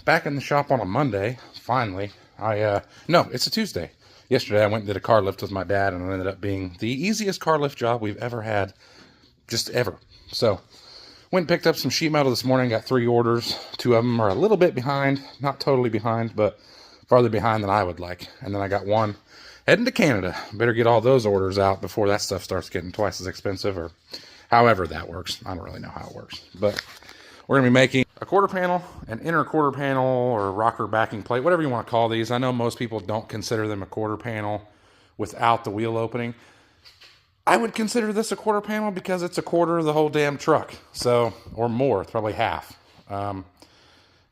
back in the shop on a Monday, finally. No, it's a Tuesday. Yesterday I went and did a car lift with my dad, and it ended up being the easiest car lift job we've ever had, just ever. So, went and picked up some sheet metal this morning, got 3 orders. 2 of them are a little bit behind, not totally behind, but farther behind than I would like. And then I got 1 heading to Canada. Better get all those orders out before that stuff starts getting twice as expensive, or however that works. I don't really know how it works, but we're going to be making a quarter panel, an inner quarter panel, or rocker backing plate, whatever you want to call these. I know most people don't consider them a quarter panel without the wheel opening. I would consider this a quarter panel because it's a quarter of the whole damn truck, so, or more, it's probably half. Going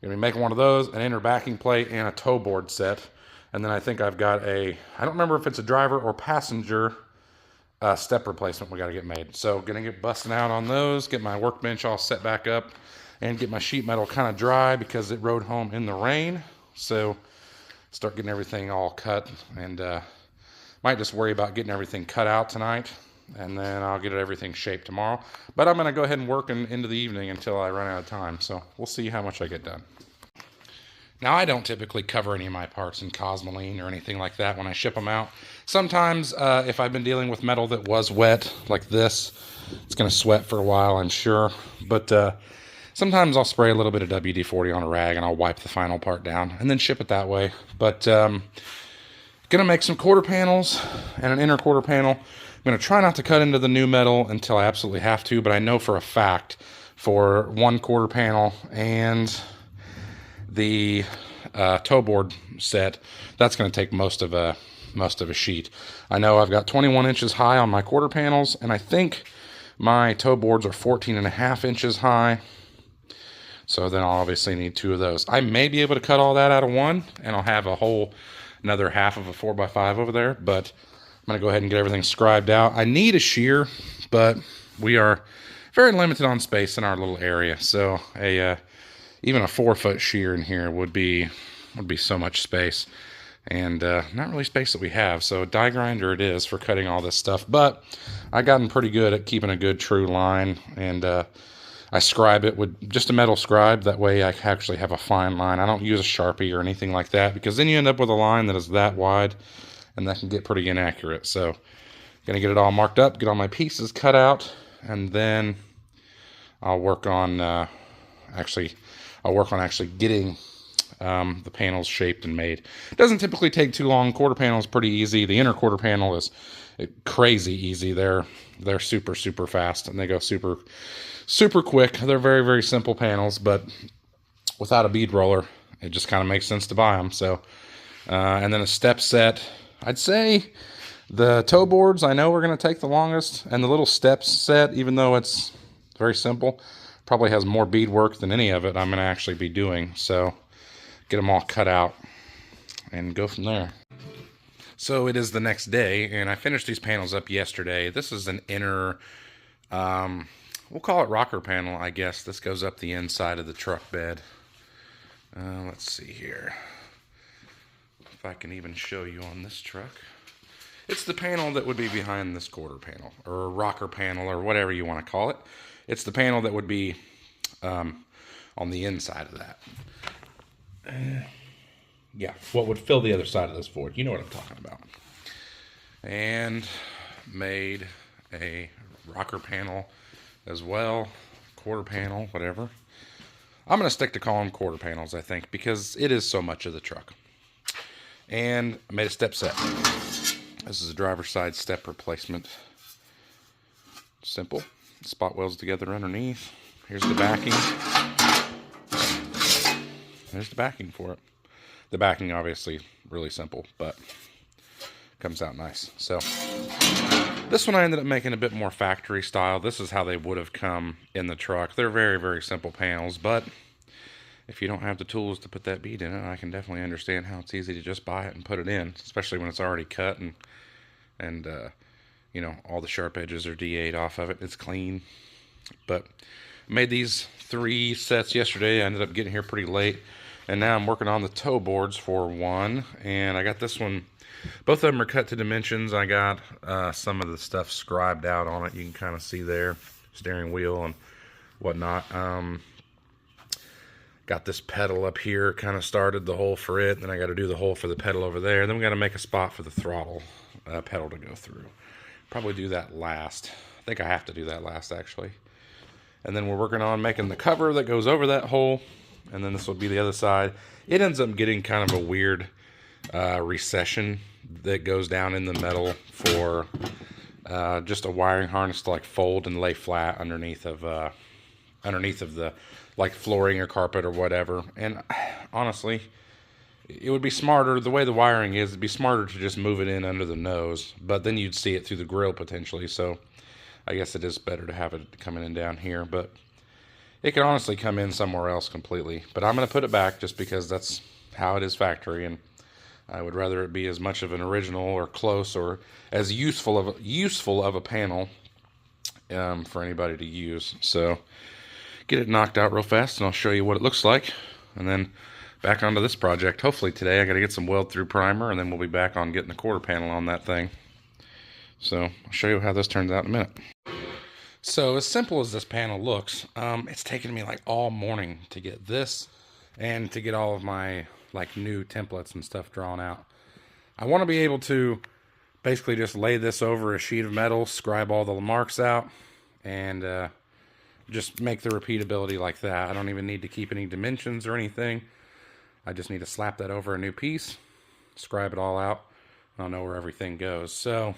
to be making one of those, an inner backing plate, and a toe board set. And then I think I've got I don't remember if it's a driver or passenger step replacement we got to get made. So going to get busting out on those, get my workbench all set back up, and get my sheet metal kind of dry because it rode home in the rain. So start getting everything all cut, and might just worry about getting everything cut out tonight, and then I'll get everything shaped tomorrow. But I'm going to go ahead and work into the evening until I run out of time. So we'll see how much I get done. Now, I don't typically cover any of my parts in Cosmoline or anything like that when I ship them out. Sometimes, if I've been dealing with metal that was wet, like this, it's going to sweat for a while, I'm sure. But sometimes I'll spray a little bit of WD-40 on a rag and I'll wipe the final part down and then ship it that way. But going to make some quarter panels and an inner quarter panel. I'm going to try not to cut into the new metal until I absolutely have to, but I know for a fact for 1 quarter panel and the toe board set, that's going to take most of a sheet. I know I've got 21 inches high on my quarter panels, and I think my toe boards are 14.5 inches high. So then I'll obviously need 2 of those. I may be able to cut all that out of 1, and I'll have another half of a 4x5 over there, but I'm going to go ahead and get everything scribed out. I need a shear, but we are very limited on space in our little area. So even a 4-foot shear in here would be so much space, and not really space that we have. So a die grinder it is for cutting all this stuff, but I've gotten pretty good at keeping a good true line, and I scribe it with just a metal scribe. That way I actually have a fine line. I don't use a Sharpie or anything like that, because then you end up with a line that is that wide, and that can get pretty inaccurate. So gonna get it all marked up, get all my pieces cut out, and then I'll work on actually getting the panels shaped and made. It doesn't typically take too long. Quarter panel is pretty easy. The inner quarter panel is crazy easy. They're super, super fast, and they go super, super quick. They're very, very simple panels, but without a bead roller, it just kind of makes sense to buy them. So, and then a step set. I'd say the toe boards, I know, are going to take the longest, and the little steps set, even though it's very simple, probably has more bead work than any of it I'm going to actually be doing. So get them all cut out and go from there. So it is the next day, and I finished these panels up yesterday. This is an inner, we'll call it rocker panel, I guess. This goes up the inside of the truck bed. Let's see here if I can even show you on this truck. It's the panel that would be behind this quarter panel, or a rocker panel, or whatever you want to call it. It's the panel that would be on the inside of that. Yeah, what would fill the other side of this Ford. You know what I'm talking about. And made a rocker panel as well, quarter panel, whatever. I'm going to stick to calling them quarter panels, I think, because it is so much of the truck. And I made a step set. This is a driver's side step replacement. Simple. Spot welds together underneath. Here's the backing. There's the backing for it. The backing, obviously, really simple, but comes out nice. So this one I ended up making a bit more factory style. This is how they would have come in the truck. They're very, very simple panels, but if you don't have the tools to put that bead in it, I can definitely understand how it's easy to just buy it and put it in, especially when it's already cut and you know, all the sharp edges are D8 off of it. It's clean. But I made these 3 sets yesterday. I ended up getting here pretty late, and now I'm working on the toe boards for 1, and I got this one. Both of them are cut to dimensions. I got some of the stuff scribed out on it. You can kind of see there, steering wheel and whatnot. got this pedal up here, kind of started the hole for it. Then I got to do the hole for the pedal over there. Then we got to make a spot for the throttle pedal to go through. Probably do that last. I think I have to do that last, actually. And then we're working on making the cover that goes over that hole. And then this will be the other side. It ends up getting kind of a weird recession that goes down in the metal for just a wiring harness to like fold and lay flat underneath of the like flooring or carpet or whatever. And honestly, it would be smarter, the way the wiring is, it'd be smarter to just move it in under the nose, but then you'd see it through the grill potentially. So I guess it is better to have it coming in down here, but it could honestly come in somewhere else completely. But I'm going to put it back just because that's how it is factory, and I would rather it be as much of an original or close or as useful of a panel for anybody to use. So get it knocked out real fast and I'll show you what it looks like, and then back onto this project. Hopefully today I got to get some weld through primer, and then we'll be back on getting the quarter panel on that thing. So I'll show you how this turns out in a minute. So as simple as this panel looks, it's taken me like all morning to get this and to get all of my like new templates and stuff drawn out. I want to be able to basically just lay this over a sheet of metal, scribe all the marks out, and just make the repeatability like that. I don't even need to keep any dimensions or anything. I just need to slap that over a new piece, scribe it all out, and I'll know where everything goes. So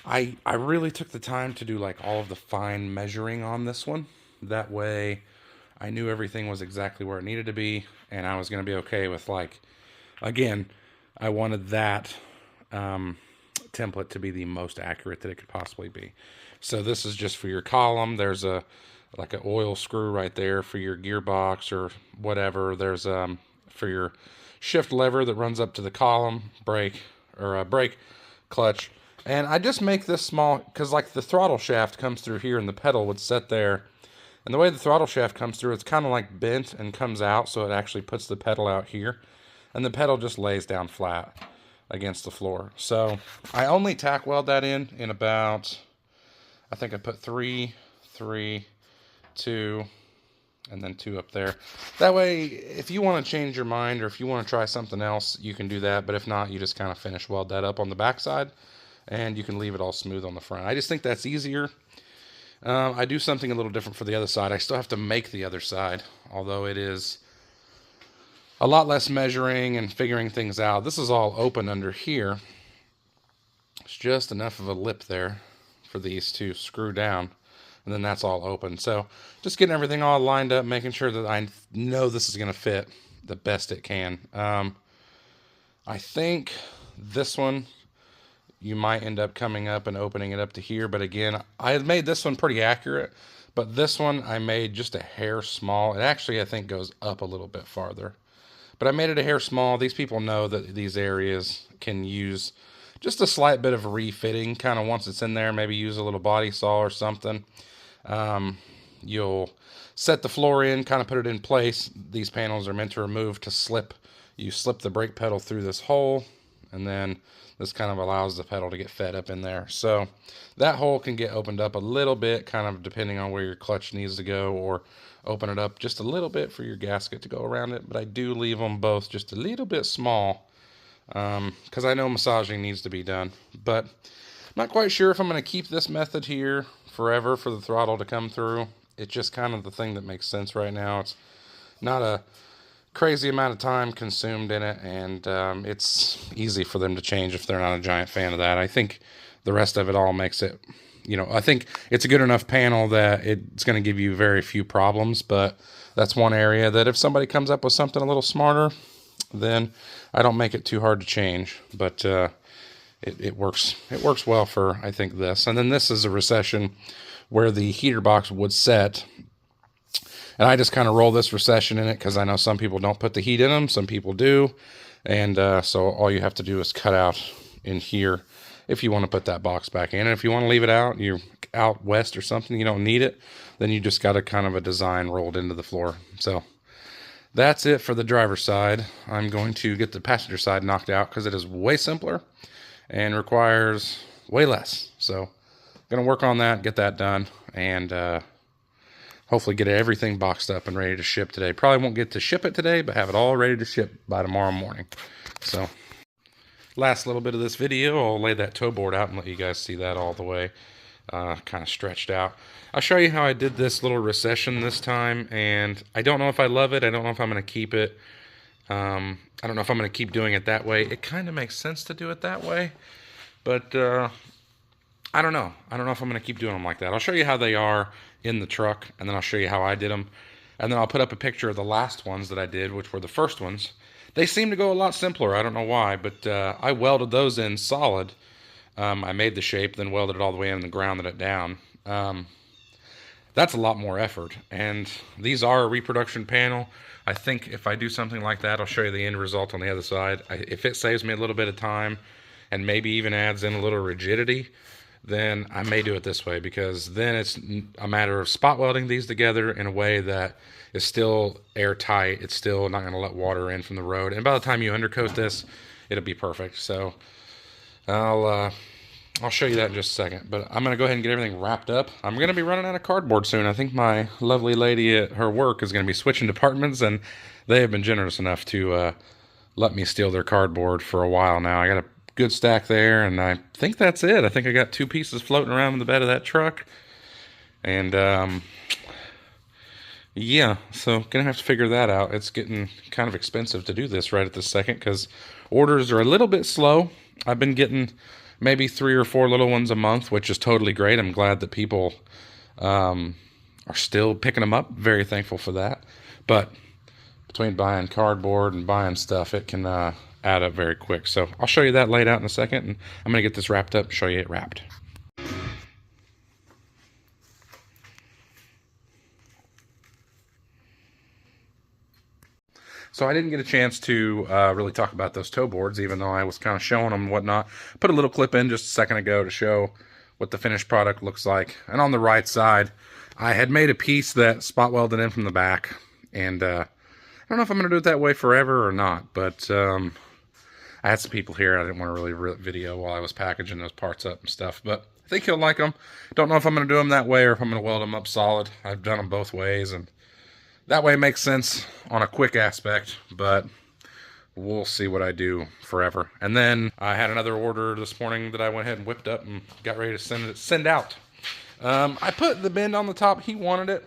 I really took the time to do like all of the fine measuring on this one. That way I knew everything was exactly where it needed to be, and I was going to be okay with, like, again, I wanted that template to be the most accurate that it could possibly be. So this is just for your column. There's like an oil screw right there for your gearbox or whatever. There's for your shift lever that runs up to the column, brake, or brake, clutch. And I just make this small because like the throttle shaft comes through here and the pedal would set there. And the way the throttle shaft comes through, it's kind of like bent and comes out, so it actually puts the pedal out here. And the pedal just lays down flat against the floor. So I only tack weld that in about, I think I put 3, 2, and then 2 up there. That way, if you want to change your mind or if you want to try something else, you can do that. But if not, you just kind of finish weld that up on the backside, and you can leave it all smooth on the front. I just think that's easier. I do something a little different for the other side. I still have to make the other side, although it is a lot less measuring and figuring things out. This is all open under here. It's just enough of a lip there for these to screw down, and then that's all open. So just getting everything all lined up, making sure that I know this is going to fit the best it can. I think this one, you might end up coming up and opening it up to here. But again, I had made this one pretty accurate, but this one I made just a hair small. It actually, I think, goes up a little bit farther. But I made it a hair small. These people know that these areas can use just a slight bit of refitting. Kind of once it's in there, maybe use a little body saw or something. You'll set the floor in, kind of put it in place. These panels are meant to remove to slip. You slip the brake pedal through this hole, and then this kind of allows the pedal to get fed up in there. So that hole can get opened up a little bit, kind of depending on where your clutch needs to go, or open it up just a little bit for your gasket to go around it. But I do leave them both just a little bit small because I know massaging needs to be done. But I'm not quite sure if I'm going to keep this method here forever for the throttle to come through. It's just kind of the thing that makes sense right now. It's not a crazy amount of time consumed in it, and it's easy for them to change if they're not a giant fan of that. I think the rest of it all makes it, I think it's a good enough panel that it's going to give you very few problems, but that's one area that if somebody comes up with something a little smarter, then I don't make it too hard to change. But it works well for, I think, this. And then this is a recession where the heater box would set. And I just kind of roll this recession in it because I know some people don't put the heat in them. Some people do. And so all you have to do is cut out in here if you want to put that box back in. And if you want to leave it out, you're out west or something, you don't need it, then you just got a kind of a design rolled into the floor. So that's it for the driver's side. I'm going to get the passenger side knocked out because it is way simpler and requires way less. So I'm going to work on that, get that done, and hopefully get everything boxed up and ready to ship today. Probably won't get to ship it today, but have it all ready to ship by tomorrow morning. So last little bit of this video, I'll lay that toe board out and let you guys see that all the way kind of stretched out. I'll show you how I did this little recession this time, and I don't know if I love it. I don't know if I'm going to keep it. I don't know if I'm going to keep doing it that way. It kind of makes sense to do it that way, but I don't know. I don't know if I'm going to keep doing them like that. I'll show you how they are in the truck, and then I'll show you how I did them. And then I'll put up a picture of the last ones that I did, which were the first ones. They seem to go a lot simpler. I don't know why, but I welded those in solid. I made the shape, then welded it all the way in and grounded it down. That's a lot more effort. And these are a reproduction panel. I think if I do something like that, I'll show you the end result on the other side. If it saves me a little bit of time and maybe even adds in a little rigidity, then I may do it this way, because then it's a matter of spot welding these together in a way that is still airtight. It's still not going to let water in from the road. And by the time you undercoat this, it'll be perfect. So I'll show you that in just a second. But I'm going to go ahead and get everything wrapped up. I'm going to be running out of cardboard soon. I think my lovely lady at her work is going to be switching departments, and they have been generous enough to let me steal their cardboard for a while now. I got a good stack there, and I think that's it. I think I got 2 pieces floating around in the bed of that truck. And yeah, so gonna have to figure that out. It's getting kind of expensive to do this right at this second, because orders are a little bit slow. I've been getting maybe 3 or 4 little ones a month, which is totally great. I'm glad that people are still picking them up. Very thankful for that. But between buying cardboard and buying stuff, it can add up very quick. So I'll show you that laid out in a second, and I'm gonna get this wrapped up and show you it wrapped. So I didn't get a chance to really talk about those toe boards, even though I was kind of showing them and whatnot. Put a little clip in just a second ago to show what the finished product looks like. And on the right side, I had made a piece that spot welded in from the back. And I don't know if I'm going to do it that way forever or not, but I had some people here. I didn't want to really video while I was packaging those parts up and stuff, but I think he'll like them. Don't know if I'm going to do them that way or if I'm going to weld them up solid. I've done them both ways, and that way makes sense on a quick aspect, but we'll see what I do forever. And then I had another order this morning that I went ahead and whipped up and got ready to send out. I put the bend on the top. He wanted it,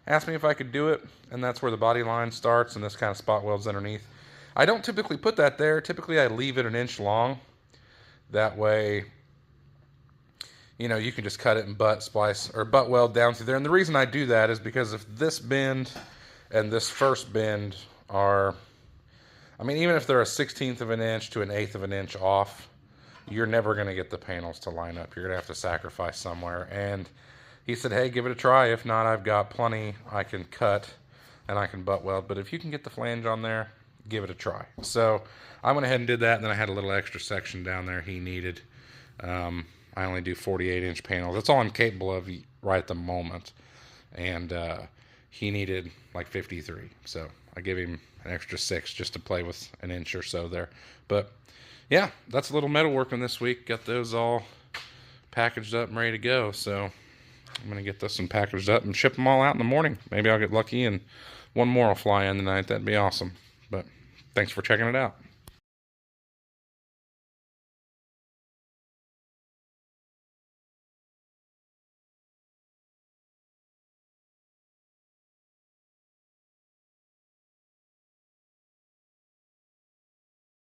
asked me if I could do it, and that's where the body line starts, and this kind of spot welds underneath. I don't typically put that there. Typically I leave it 1 inch long. That way, you know, you can just cut it and butt splice or butt weld down through there. And the reason I do that is because if this bend and this first bend are, I mean, even if they're a 1/16 of an inch to an 1/8 of an inch off, you're never going to get the panels to line up. You're going to have to sacrifice somewhere. And he said, hey, give it a try. If not, I've got plenty I can cut and I can butt weld. But if you can get the flange on there, give it a try. So I went ahead and did that, and then I had a little extra section down there he needed. I only do 48-inch panels. That's all I'm capable of right at the moment. And he needed like 53. So I gave him an extra 6 just to play with 1 inch or so there. But yeah, that's a little metal working this week. Got those all packaged up and ready to go. So I'm going to get this one packaged up and ship them all out in the morning. Maybe I'll get lucky and one more will fly in tonight. That'd be awesome. But thanks for checking it out.